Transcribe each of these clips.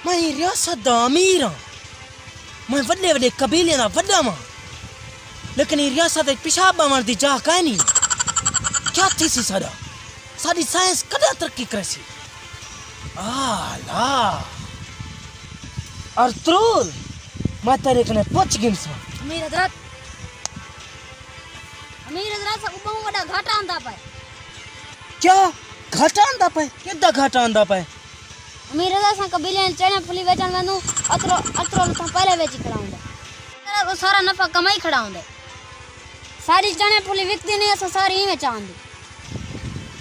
मैं रियासत दा अमीर हां, मैं वड्डे वड्डे कबीले दा वड्डा मां, लेकिन रियासत पेशाब बवण दी जाह काई नहीं। क्या थी सी साडी साइंस कदा तरक्की करे सी। आला अर्तुल मैं तेरे कने पूछ गिनसा। अमीर हजरत सब बहुत बड़ा घाटा आंदा पाए। क्या घाटा आंदा पाए? किदा घाटा आंदा पाए? अमीर हजरत सा कबीले चने फुली बेचण वेंदू अतरो तो पहले बेची खड़ाउंदा, तेरा वो सारा नफा कमाई खड़ाउंदे। सारी चने फुली विकदी नहीं, अस सारी ही में चांदी।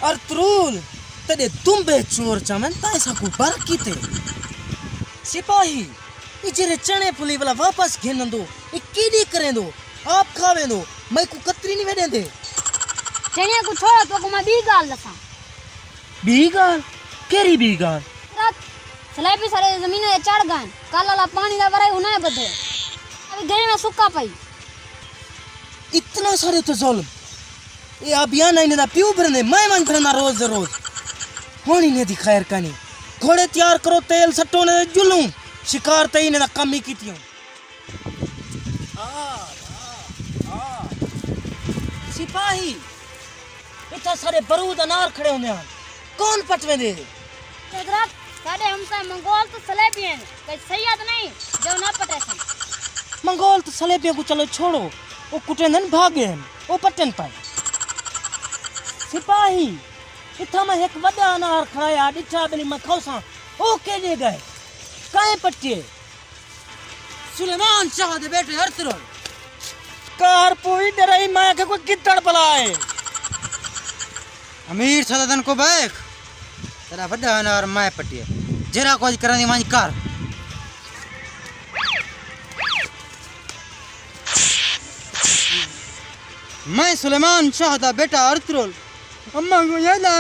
अर्तुल तदे तुम बे चोर चामन ता ऐसा को बरकी ते सिपाही इजरे चने फुली वाला वापस घेनंदो ए कीडी करेंदो आप खावेंदो मैं को कतरी नहीं वेदेंदे। चने को छोड़ो तो को मैं बी गाल दसा। बी गाल केरी बी गाल? रात सलेबी सारे जमीन में चढ़ गए, काला पानी दा वरे उन्हें बदे अभी गए में सुक्का पई। इतना सारे तो जुल्म ये अभियान आईने दा प्यू भरने मैं मन भरना रोज रोज होनी ने दी खैर कानी। घोड़े तैयार करो, तेल सट्टो ने जुलूम शिकार तई ने दा कम ही कीतियों। सिपाही इतना सारे बरूद अनार खड़े होंदे हैं, कौन पटवे दे? हजरत साडे हमसे मंगोल तो सलेबी हैं, कोई सैयद नहीं जो ना पटे सन। मंगोल तो सलेबियों को चलो छोड़ो, वो कुटेंदन भागे हैं, वो पटन पाए। सिपाही इतना मैं एक वड्डा अनार खड़ाया डिठा बिनी मैं खौसा ओ केजे गए काहे पट्टे? सुलेमान शाह दे बेटे अर्तुल कार पोई डराई मैं के कोई गिद्दड़ बलाए। अमीर सदन को बैक तेरा वड्डा अनार मैं पट्टिए जरा कोई करनी मां कर। मैं सुलेमान शाह दा बेटा अर्तुल अम्मा को याद आ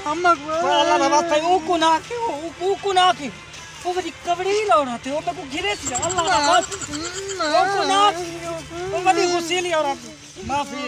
अम्मा को अल्लाह बाबा भाई ओ को ना की वो बड़ी कबड़ी लौड़ाते हो मैं को गिरे थी अल्लाह बाबा ओ को ना वो बड़ी गुस्से ली और माफी